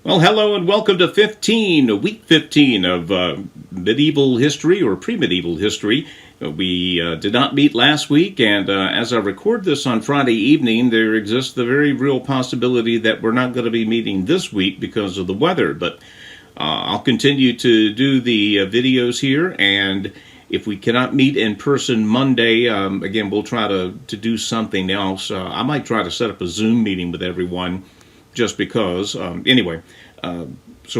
Well, hello and welcome to week 15 of medieval history or pre-medieval history. We did not meet last week, and as I record this on Friday evening, there exists the very real possibility that we're not going to be meeting this week because of the weather. But I'll continue to do the videos here, and if we cannot meet in person Monday, again, we'll try to do something else. I might try to set up a Zoom meeting with everyone just because. So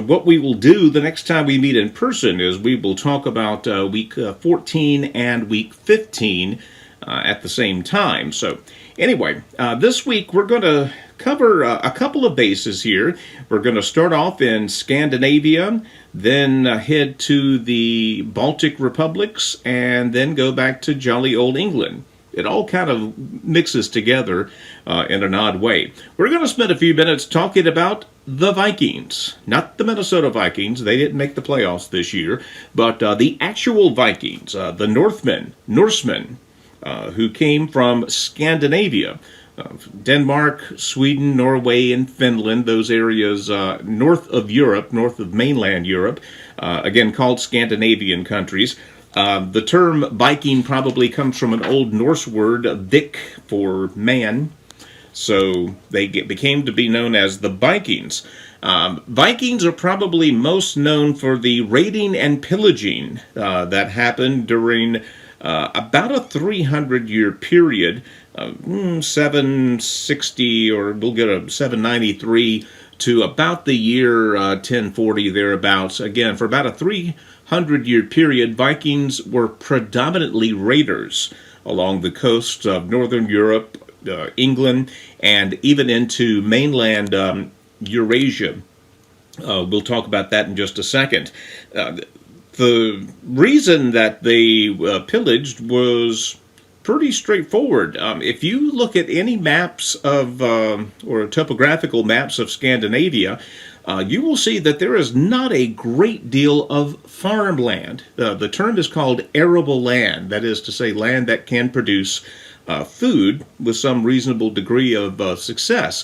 what we will do the next time we meet in person is we will talk about week 14 and week 15 at the same time. So anyway, this week we're going to cover a couple of bases here. We're going to start off in Scandinavia, then head to the Baltic republics, and then go back to jolly old England. It all kind of mixes together in an odd way. We're going to spend a few minutes talking about the Vikings, not the Minnesota Vikings. They didn't make the playoffs this year, but the actual Vikings, the Norsemen, who came from Scandinavia, Denmark, Sweden, Norway, and Finland, those areas north of Europe, north of mainland Europe, again called Scandinavian countries. The term Viking probably comes from an Old Norse word, vik, for man. So they became to be known as the Vikings. Vikings are probably most known for the raiding and pillaging that happened during about a 300-year period, 760, or we'll get a 793, to about the year 1040 thereabouts. Again, for about a 300-year period, Vikings were predominantly raiders along the coast of northern Europe, England, and even into mainland Eurasia. We'll talk about that in just a second. The reason that they pillaged was pretty straightforward. If you look at any maps of, or topographical maps of Scandinavia, you will see that there is not a great deal of farmland. The term is called arable land, that is to say, land that can produce food with some reasonable degree of success.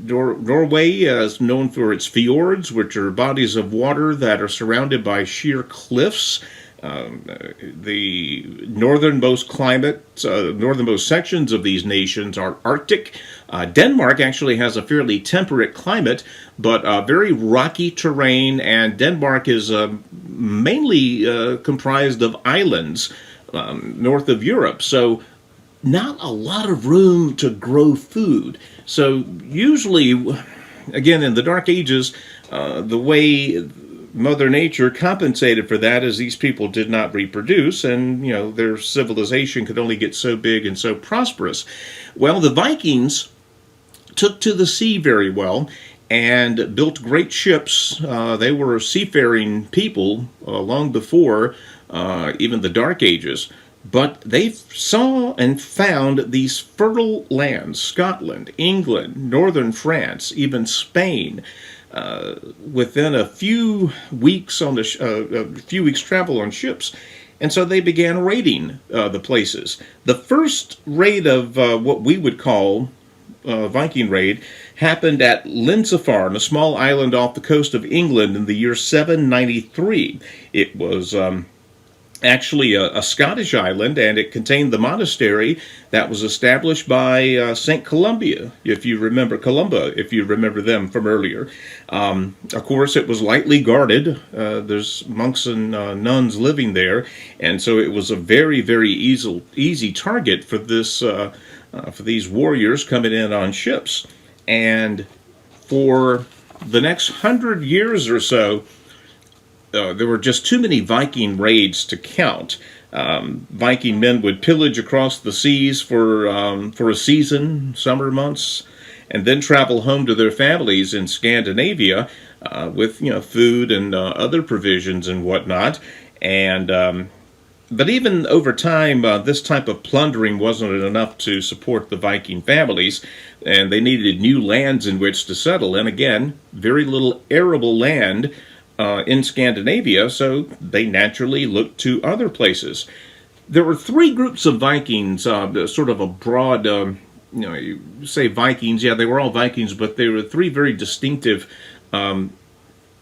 Norway is known for its fjords, which are bodies of water that are surrounded by sheer cliffs. The northernmost northernmost sections of these nations are Arctic. Denmark actually has a fairly temperate climate, but very rocky terrain, and Denmark is mainly comprised of islands north of Europe. So not a lot of room to grow food. So usually, again, in the Dark Ages, the way Mother Nature compensated for that is these people did not reproduce, and their civilization could only get so big and so prosperous. Well, the Vikings took to the sea very well and built great ships. They were seafaring people long before even the Dark Ages. But they saw and found these fertile lands, Scotland, England, northern France, even Spain, within a few weeks travel on ships. And so they began raiding the places. The first raid of what we would call Viking raid happened at Lindisfarne, a small island off the coast of England, in the year 793. It was actually a Scottish island, and it contained the monastery that was established by St. Columba, if you remember them from earlier. Of course, it was lightly guarded. There's monks and nuns living there, and so it was a very, very easy target for these warriors coming in on ships. And for the next 100 years or so, there were just too many Viking raids to count. Viking men would pillage across the seas for a season, summer months, and then travel home to their families in Scandinavia with food and other provisions and whatnot. And but even over time, this type of plundering wasn't enough to support the Viking families, and they needed new lands in which to settle. And again, very little arable land in Scandinavia, so they naturally looked to other places. There were three groups of Vikings, sort of a broad you say Vikings, yeah, they were all Vikings, but they were three very distinctive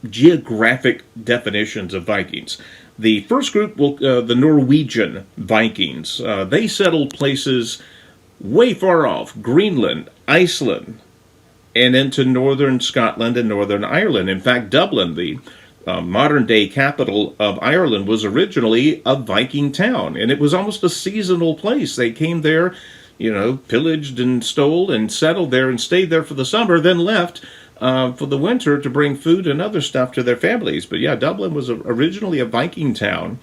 geographic definitions of Vikings. The first group, the Norwegian Vikings, they settled places way far off, Greenland, Iceland, and into northern Scotland and northern Ireland. In fact, Dublin, the modern day capital of Ireland, was originally a Viking town, and it was almost a seasonal place. They came there, pillaged and stole and settled there and stayed there for the summer, then left for the winter to bring food and other stuff to their families. But yeah, Dublin was originally a Viking town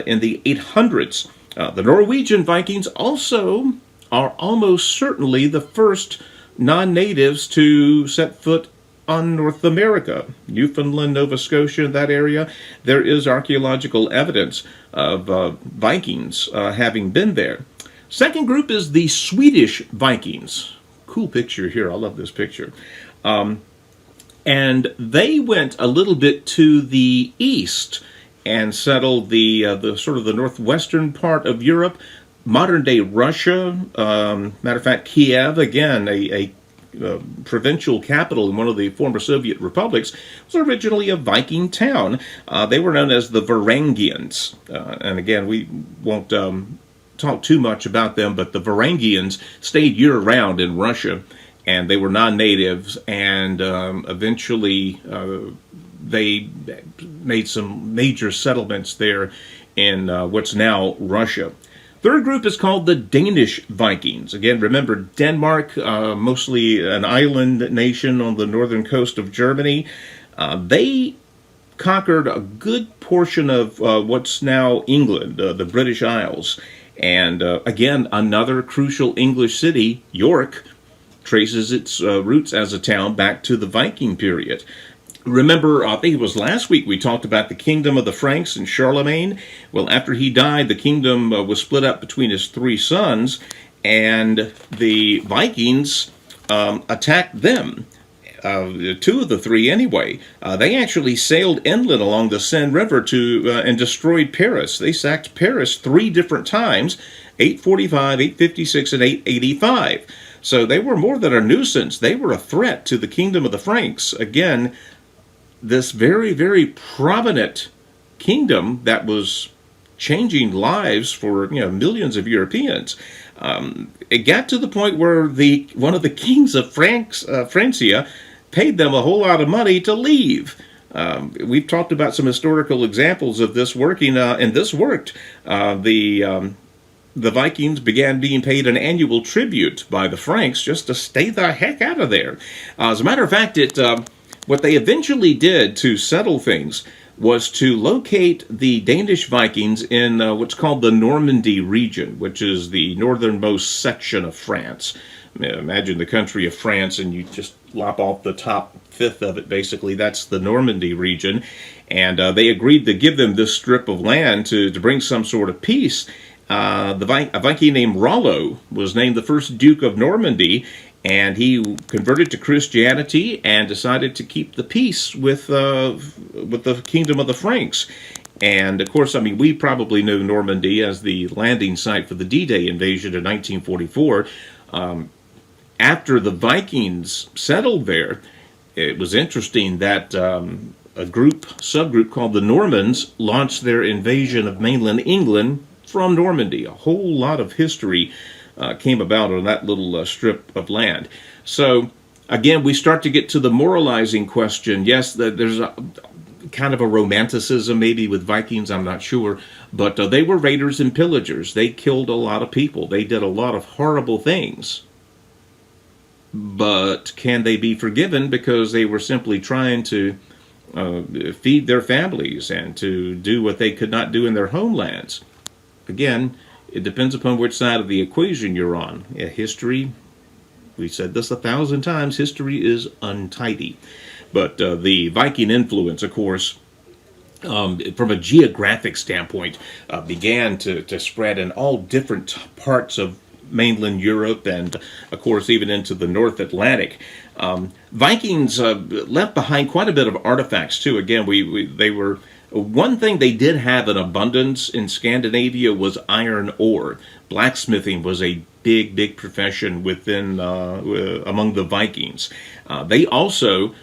in the 800s. The Norwegian Vikings also are almost certainly the first non-natives to set foot on North America. Newfoundland, Nova Scotia, that area, there is archaeological evidence of Vikings having been there. Second group is the Swedish Vikings. Cool picture here. I love this picture. And they went a little bit to the east and settled the sort of the northwestern part of Europe, modern day Russia. Matter of fact, Kiev, again, a provincial capital in one of the former Soviet republics, was originally a Viking town. They were known as the Varangians. And again, we won't talk too much about them, but the Varangians stayed year-round in Russia, and they were non-natives, and eventually they made some major settlements there in what's now Russia. Third group is called the Danish Vikings. Again, remember Denmark, mostly an island nation on the northern coast of Germany. They conquered a good portion of what's now England, the British Isles. And again, another crucial English city, York, traces its roots as a town back to the Viking period. Remember, I think it was last week we talked about the kingdom of the Franks and Charlemagne. Well, after he died, the kingdom was split up between his three sons, and the Vikings attacked them. Two of the three, anyway. They actually sailed inland along the Seine River and destroyed Paris. They sacked Paris 3 different times, 845, 856, and 885. So they were more than a nuisance. They were a threat to the kingdom of the Franks. Again, this very, very prominent kingdom that was changing lives for millions of Europeans. It got to the point where one of the kings of Francia paid them a whole lot of money to leave. We've talked about some historical examples of this working, and this worked. The Vikings began being paid an annual tribute by the Franks just to stay the heck out of there. As a matter of fact, what they eventually did to settle things was to locate the Danish Vikings in what's called the Normandy region, which is the northernmost section of France. Imagine the country of France, and you just lop off the top fifth of it, basically. That's the Normandy region. And they agreed to give them this strip of land to bring some sort of peace. A Viking named Rollo was named the first Duke of Normandy, and he converted to Christianity and decided to keep the peace with the kingdom of the Franks. And of course, we probably know Normandy as the landing site for the D-Day invasion in 1944. After the Vikings settled there, it was interesting that a subgroup called the Normans launched their invasion of mainland England from Normandy. A whole lot of history came about on that little strip of land. So, again, we start to get to the moralizing question. Yes, there's a kind of a romanticism maybe with Vikings, I'm not sure, but they were raiders and pillagers. They killed a lot of people. They did a lot of horrible things. But can they be forgiven because they were simply trying to feed their families and to do what they could not do in their homelands? Again, it depends upon which side of the equation you're on. History, we've said this 1,000 times, history is untidy. But the Viking influence, of course, from a geographic standpoint, began to spread in all different parts of mainland Europe and, of course, even into the North Atlantic. Vikings left behind quite a bit of artifacts, too. Again, they were... One thing they did have in abundance in Scandinavia was iron ore. Blacksmithing was a big profession within among the Vikings. They also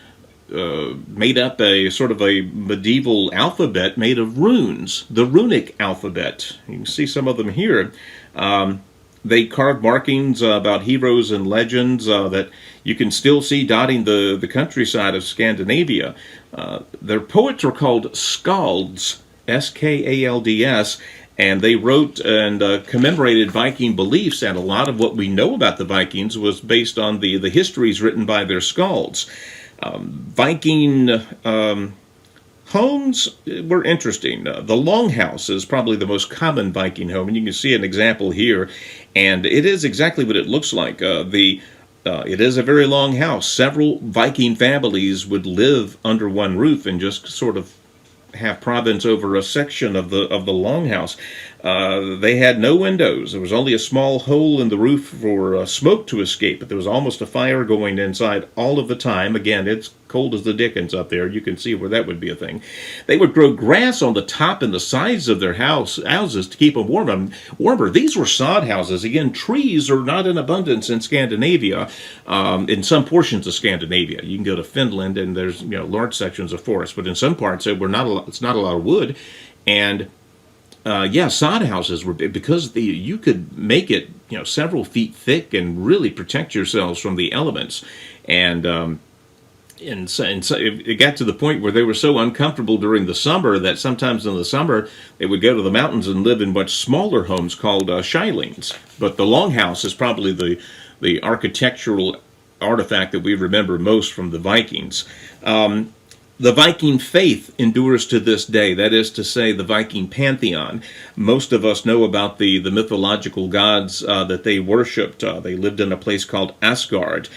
made up a sort of a medieval alphabet made of runes, the runic alphabet. You can see some of them here. They carved markings about heroes and legends that you can still see dotting the countryside of Scandinavia. Their poets were called skalds, Skalds, and they wrote and commemorated Viking beliefs, and a lot of what we know about the Vikings was based on the histories written by their skalds. Viking homes were interesting. The longhouse is probably the most common Viking home, and you can see an example here, and it is exactly what it looks like. It is a very long house. Several Viking families would live under one roof and just sort of have province over a section of the longhouse. They had no windows. There was only a small hole in the roof for smoke to escape, but there was almost a fire going inside all of the time. Again, it's cold as the dickens up there. You can see where that would be a thing. They would grow grass on the top and the sides of their houses to keep them warmer. These were sod houses. Again, trees are not in abundance in Scandinavia, in some portions of Scandinavia. You can go to Finland and there's large sections of forest, but in some parts it's not a lot of wood. And sod houses were because you could make it several feet thick and really protect yourselves from the elements. And so it got to the point where they were so uncomfortable during the summer that sometimes in the summer they would go to the mountains and live in much smaller homes called shylings. But the longhouse is probably the architectural artifact that we remember most from the Vikings. The Viking faith endures to this day. That is to say, the Viking pantheon. Most of us know about the mythological gods that they worshipped. They lived in a place called Asgard,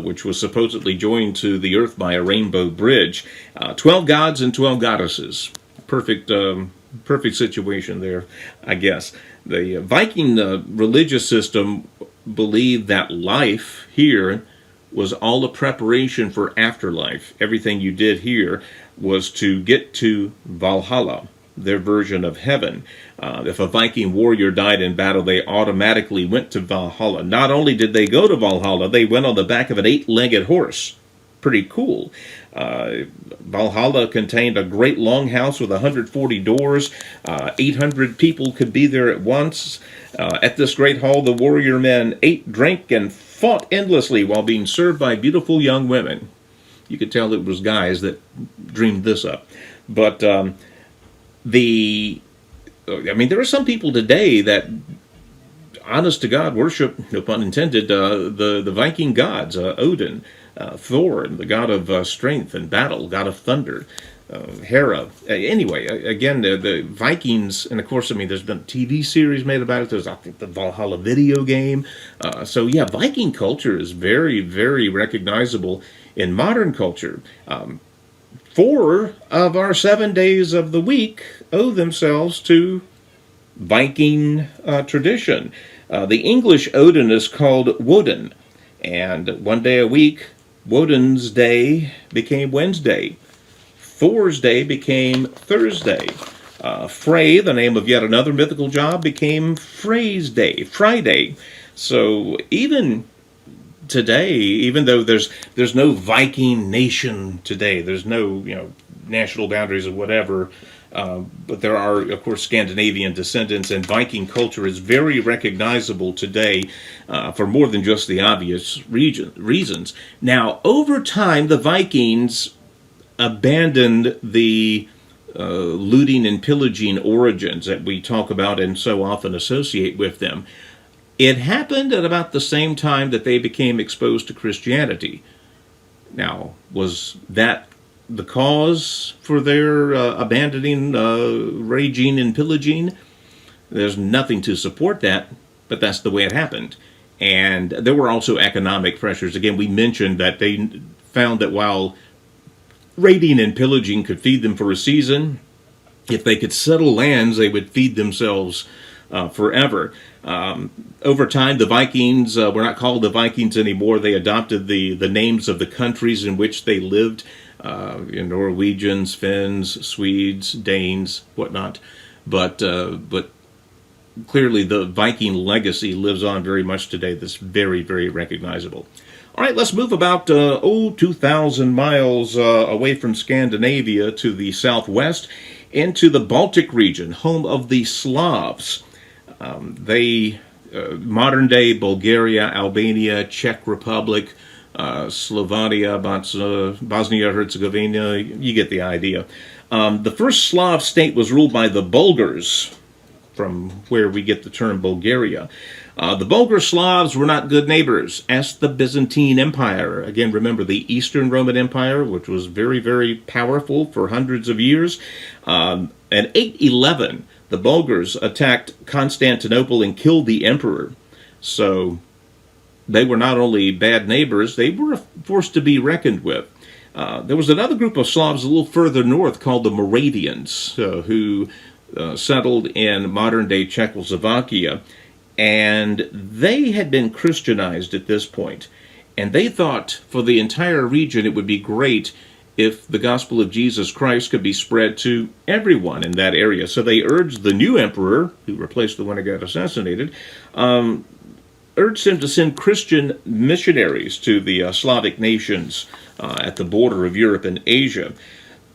which was supposedly joined to the earth by a rainbow bridge. 12 gods and 12 goddesses. Perfect situation there, I guess. The Viking religious system believed that life here was all a preparation for afterlife. Everything you did here was to get to Valhalla, their version of heaven. If a Viking warrior died in battle, they automatically went to Valhalla. Not only did they go to Valhalla, they went on the back of an 8-legged horse. Pretty cool. Valhalla contained a great longhouse with 140 doors. 800 people could be there at once. At this great hall, the warrior men ate, drank, and fought endlessly while being served by beautiful young women. You could tell it was guys that dreamed this up. But there are some people today that, honest to God, worship, no pun intended, the Viking gods, Odin, Thor, the god of strength and battle, god of thunder, Hera. Anyway, again, the Vikings, and of course, there's been a TV series made about it. There's, I think, the Valhalla video game. Viking culture is very, very recognizable in modern culture. 4 of our 7 days of the week owe themselves to Viking tradition. The English Odin is called Woden, and 1 day a week, Woden's Day became Wednesday. Thor's Day became Thursday. Frey, the name of yet another mythical god, became Frey's Day, Friday. So even today, even though there's no Viking nation today, there's no national boundaries or whatever, but there are, of course, Scandinavian descendants, and Viking culture is very recognizable today for more than just the obvious reasons. Now, over time, the Vikings abandoned the looting and pillaging origins that we talk about and so often associate with them. It happened at about the same time that they became exposed to Christianity. Now, was that the cause for their abandoning, raging, and pillaging? There's nothing to support that, but that's the way it happened. And there were also economic pressures. Again, we mentioned that they found that while raiding and pillaging could feed them for a season, if they could settle lands, they would feed themselves forever. Over time, the Vikings were not called the Vikings anymore. They adopted the names of the countries in which they lived. Norwegians, Finns, Swedes, Danes, whatnot. But clearly the Viking legacy lives on very much today. That's very, very recognizable. All right, let's move about 2,000 miles away from Scandinavia to the southwest into the Baltic region, home of the Slavs. Modern day Bulgaria, Albania, Czech Republic, Slovenia, Bosnia-Herzegovina, you get the idea. The first Slav state was ruled by the Bulgars, from where we get the term Bulgaria. The Bulgar Slavs were not good neighbors. Ask the Byzantine Empire. Again, remember the Eastern Roman Empire, which was very, very powerful for hundreds of years. In 811, the Bulgars attacked Constantinople and killed the emperor. So they were not only bad neighbors, they were a force to be reckoned with. There was another group of Slavs a little further north called the Moravians, who settled in modern-day Czechoslovakia, and they had been Christianized at this point. And they thought for the entire region it would be great if the gospel of Jesus Christ could be spread to everyone in that area. So they urged the new emperor, who replaced the one who got assassinated, urged him to send Christian missionaries to the Slavic nations at the border of Europe and Asia.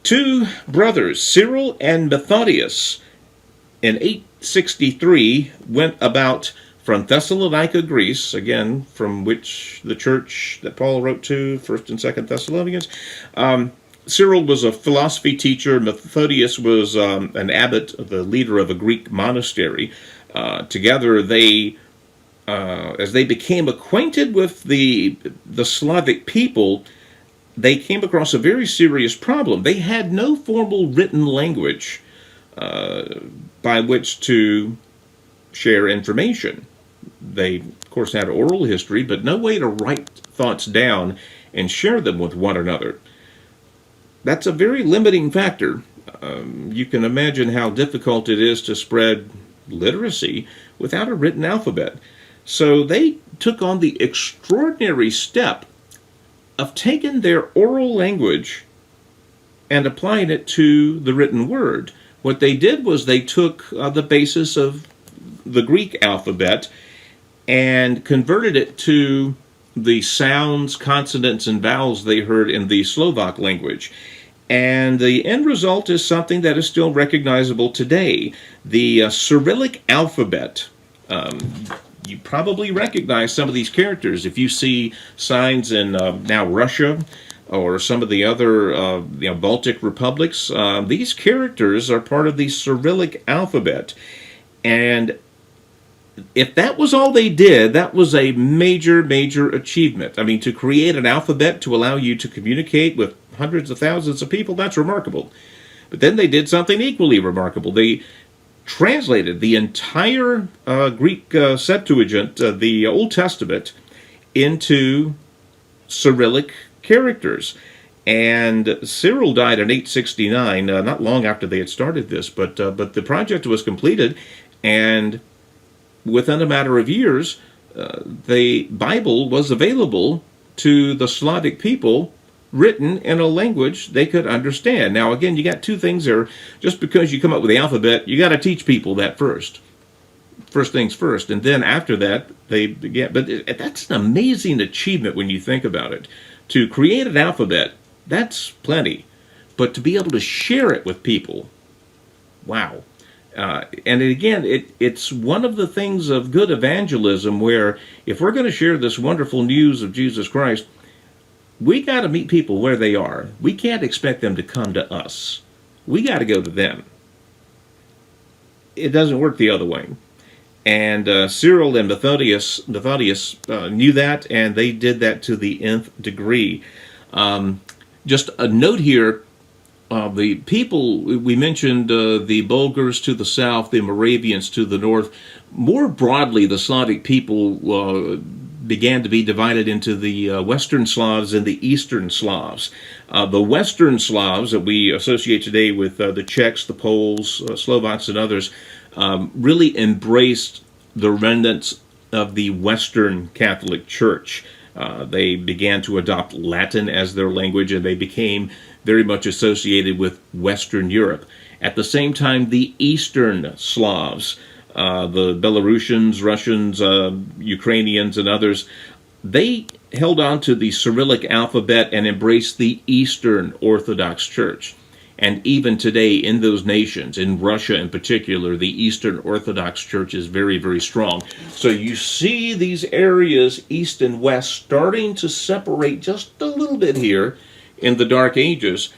Two brothers, Cyril and Methodius, in 863 went about from Thessalonica, Greece, again, from which the church that Paul wrote to, 1st and 2nd Thessalonians. Cyril was a philosophy teacher. Methodius was an abbot, the leader of a Greek monastery. Together, as they became acquainted with the Slavic people, they came across a very serious problem. They had no formal written language by which to share information. They, of course, had oral history, but no way to write thoughts down and share them with one another. That's a very limiting factor. You can imagine how difficult it is to spread literacy without a written alphabet. So they took on the extraordinary step of taking their oral language and applying it to the written word. What they did was they took the basis of the Greek alphabet and converted it to the sounds, consonants, and vowels they heard in the Slovak language. And the end result is something that is still recognizable today. The Cyrillic alphabet. You probably recognize some of these characters. If you see signs in now Russia or some of the other Baltic republics, these characters are part of the Cyrillic alphabet. And if that was all they did, that was a major, major achievement. I mean, to create an alphabet to allow you to communicate with hundreds of thousands of people, that's remarkable. But then they did something equally remarkable. They translated the entire Greek Septuagint, the Old Testament, into Cyrillic characters. And Cyril died in 869, not long after they had started this, but the project was completed, and within a matter of years, the Bible was available to the Slavic people, written in a language they could understand. Now, again, you got two things there. Just because you come up with the alphabet, you got to teach people that first. First things first, and then after that, they began. But that's an amazing achievement when you think about it. To create an alphabet, that's plenty. But to be able to share it with people, wow. And again, it's one of the things of good evangelism where if we're going to share this wonderful news of Jesus Christ, we got to meet people where they are. We can't expect them to come to us. We got to go to them. It doesn't work the other way. And Cyril and Methodius knew that, and they did that to the nth degree. Just a note here, the people, we mentioned the Bulgars to the south, the Moravians to the north. More broadly, the Slavic people began to be divided into the Western Slavs and the Eastern Slavs. The Western Slavs that we associate today with the Czechs, the Poles, Slovaks, and others really embraced the remnants of the Western Catholic Church. They began to adopt Latin as their language, and they became very much associated with Western Europe. At the same time, the Eastern Slavs the Belarusians, Russians, Ukrainians, and others, they held on to the Cyrillic alphabet and embraced the Eastern Orthodox Church. And even today in those nations, in Russia in particular, the Eastern Orthodox Church is very, very strong. So you see these areas, east and west, starting to separate just a little bit here in the Dark Ages.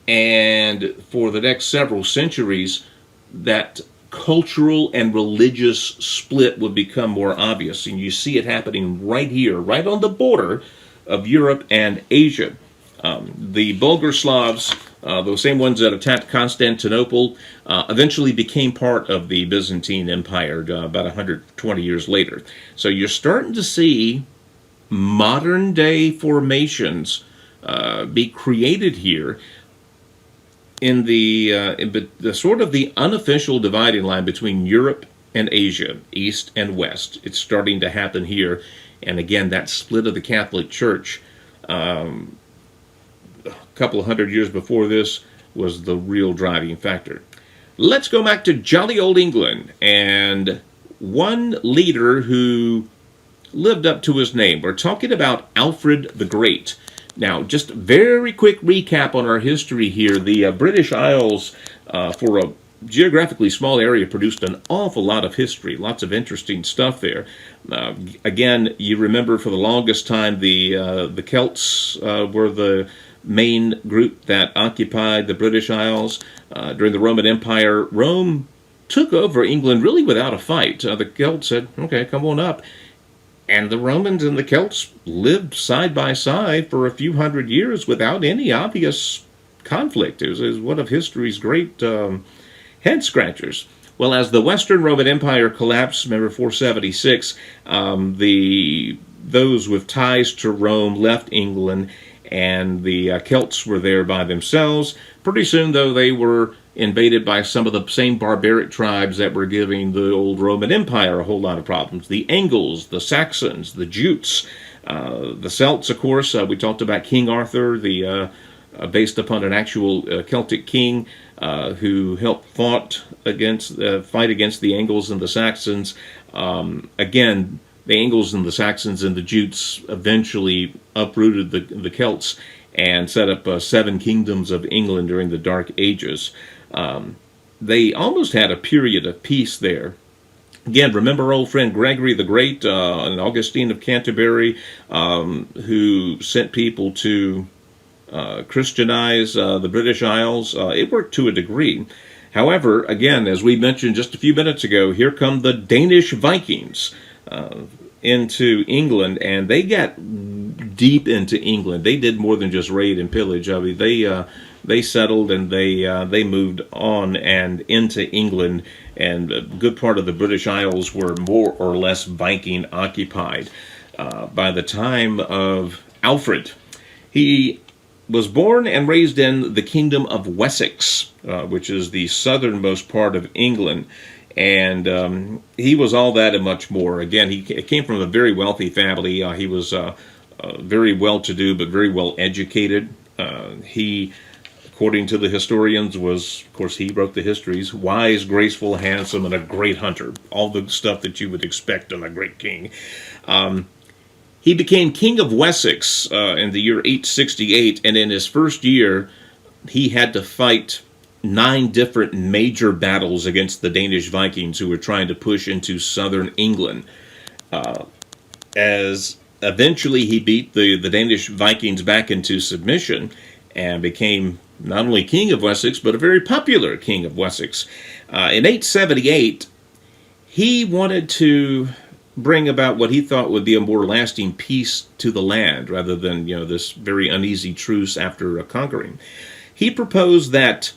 And for the next several centuries, that cultural and religious split would become more obvious. And you see it happening right here, right on the border of Europe and Asia. The Bulgar Slavs, those same ones that attacked Constantinople, eventually became part of the Byzantine Empire about 120 years later. So you're starting to see modern day formations be created here in the sort of the unofficial dividing line between Europe and Asia, East and West. It's starting to happen here. And again, that split of the Catholic Church, a couple of hundred years before this, was the real driving factor. Let's go back to jolly old England and one leader who lived up to his name. We're talking about Alfred the Great. Now, just a very quick recap on our history here. The British Isles, for a geographically small area, produced an awful lot of history, lots of interesting stuff there. Again, you remember for the longest time the Celts were the main group that occupied the British Isles. During the Roman Empire, Rome took over England really without a fight. The Celts said, okay, come on up. And the Romans and the Celts lived side by side for a few hundred years without any obvious conflict. It was one of history's great head scratchers. Well, as the Western Roman Empire collapsed, remember 476, those with ties to Rome left England, and the Celts were there by themselves. Pretty soon, though, they were invaded by some of the same barbaric tribes that were giving the old Roman Empire a whole lot of problems. The Angles, the Saxons, the Jutes, the Celts, of course. We talked about King Arthur, based upon an actual Celtic king who helped fight against the Angles and the Saxons. Again, the Angles and the Saxons and the Jutes eventually uprooted the Celts and set up 7 kingdoms of England during the Dark Ages. They almost had a period of peace there. Again, remember our old friend Gregory the Great and Augustine of Canterbury, who sent people to Christianize the British Isles. It worked to a degree. However, again, as we mentioned just a few minutes ago, here come the Danish Vikings into England, and they got deep into England. They did more than just raid and pillage. I mean, they settled and they moved on and into England, and a good part of the British Isles were more or less Viking occupied. By the time of Alfred, he was born and raised in the Kingdom of Wessex, which is the southernmost part of England. And he was all that and much more. Again, he came from a very wealthy family. He was very well-to-do, but very well-educated. He, according to the historians, was, of course, he wrote the histories, wise, graceful, handsome, and a great hunter. All the stuff that you would expect in a great king. He became King of Wessex in the year 868, and in his first year, he had to fight 9 different major battles against the Danish Vikings who were trying to push into southern England. As eventually he beat the Danish Vikings back into submission and became not only King of Wessex, but a very popular King of Wessex. In 878, he wanted to bring about what he thought would be a more lasting peace to the land, rather than, this very uneasy truce after conquering. He proposed that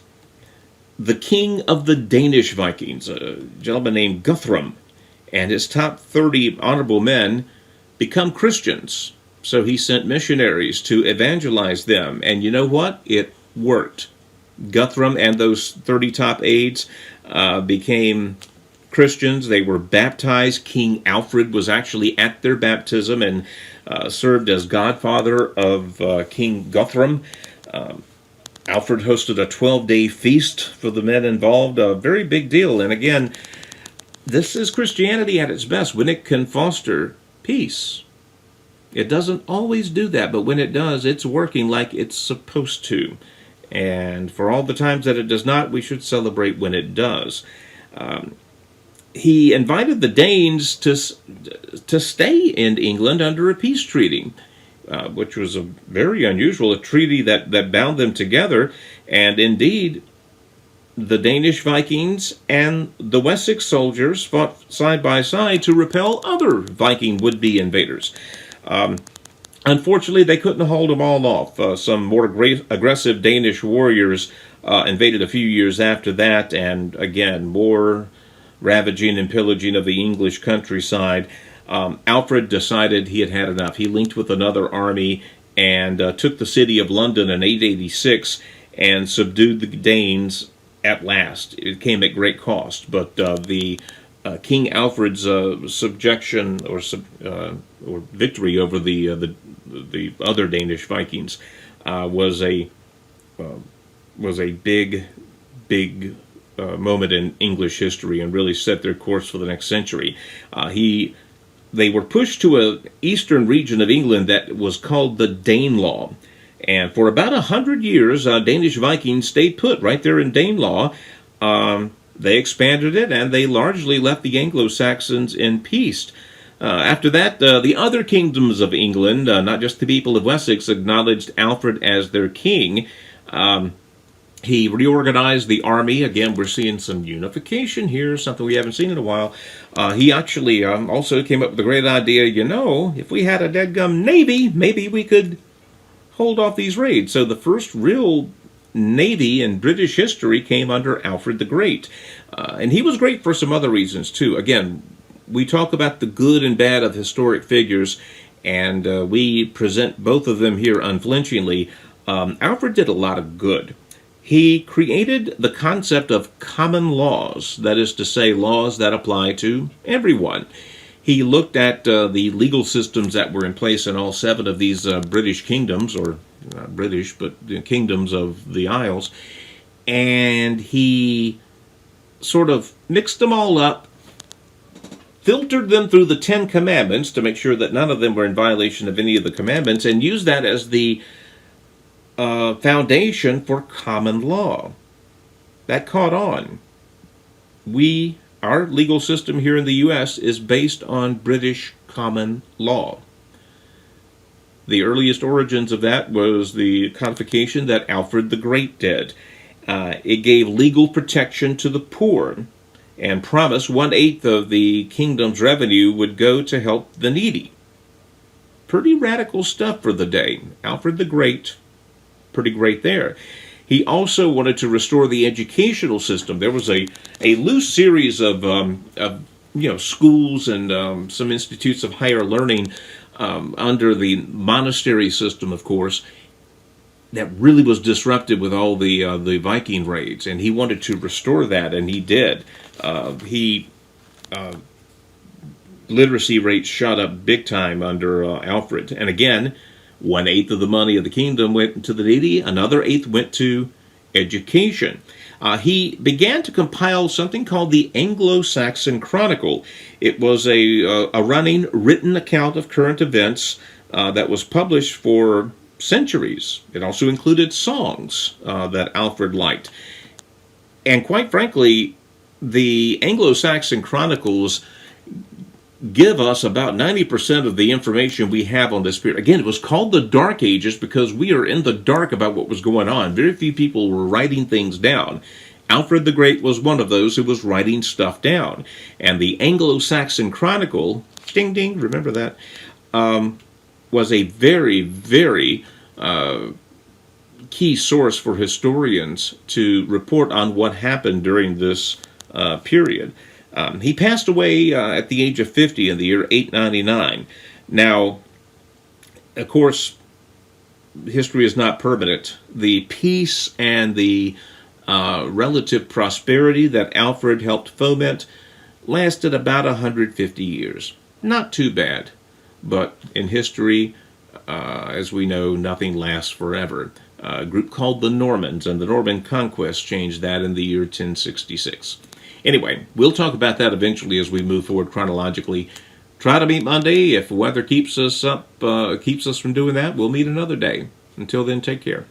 the king of the Danish Vikings, a gentleman named Guthrum, and his top 30 honorable men become Christians. So he sent missionaries to evangelize them. And you know what? It worked. Guthrum and those 30 top aides became Christians. They were baptized. King Alfred was actually at their baptism and served as godfather of King Guthrum. Alfred hosted a 12-day feast for the men involved, a very big deal. And again, This is Christianity at its best when it can foster peace. It doesn't always do that, but when it does, it's working like it's supposed to. And for all the times that it does not, we should celebrate when it does. He invited the Danes to stay in England under a peace treaty, which was a very unusual, a treaty that bound them together. And indeed, the Danish Vikings and the Wessex soldiers fought side by side to repel other Viking would-be invaders. Unfortunately, they couldn't hold them all off. Some more aggressive Danish warriors invaded a few years after that, and again, more ravaging and pillaging of the English countryside. Alfred decided he had had enough. He linked with another army and took the city of London in 886 and subdued the Danes at last. It came at great cost, but the King Alfred's subjection or victory over the other Danish Vikings was a big moment in English history and really set their course for the next century. They were pushed to an eastern region of England that was called the Danelaw. And for about 100 years, Danish Vikings stayed put right there in Danelaw. They expanded it, and they largely left the Anglo-Saxons in peace. After that, the other kingdoms of England, not just the people of Wessex, acknowledged Alfred as their king. He reorganized the army. Again, we're seeing some unification here, something we haven't seen in a while. He actually also came up with the great idea, if we had a deadgum navy, maybe we could hold off these raids. So the first real navy in British history came under Alfred the Great. And he was great for some other reasons, too. Again, we talk about the good and bad of historic figures, and we present both of them here unflinchingly. Alfred did a lot of good. He created the concept of common laws, that is to say, laws that apply to everyone. He looked at the legal systems that were in place in all 7 of these British kingdoms, or not British, but the kingdoms of the Isles, and he sort of mixed them all up, filtered them through the 10 Commandments to make sure that none of them were in violation of any of the commandments, and used that as the foundation for common law. That caught on. Our legal system here in the U.S. is based on British common law. The earliest origins of that was the codification that Alfred the Great did. It gave legal protection to the poor and promised 1/8 of the kingdom's revenue would go to help the needy. Pretty radical stuff for the day. Alfred the Great, pretty great there. He also wanted to restore the educational system. There was a loose series of schools and some institutes of higher learning under the monastery system, of course, that really was disrupted with all the Viking raids, and he wanted to restore that, and he did. Literacy rates shot up big time under Alfred, and again, 1/8 of the money of the kingdom went to the needy, another 1/8 went to education. He began to compile something called the Anglo-Saxon Chronicle. It was a running, written account of current events that was published for centuries. It also included songs that Alfred liked. And quite frankly, the Anglo-Saxon Chronicles give us about 90% of the information we have on this period. Again, it was called the Dark Ages because we are in the dark about what was going on. Very few people were writing things down. Alfred the Great was one of those who was writing stuff down. And the Anglo-Saxon Chronicle, ding ding, remember that, was a very, very key source for historians to report on what happened during this period. He passed away at the age of 50 in the year 899. Now, of course, history is not permanent. The peace and the relative prosperity that Alfred helped foment lasted about 150 years. Not too bad, but in history, as we know, nothing lasts forever. A group called the Normans and the Norman Conquest changed that in the year 1066. Anyway, we'll talk about that eventually as we move forward chronologically. Try to meet Monday. If weather keeps us from doing that, we'll meet another day. Until then, take care.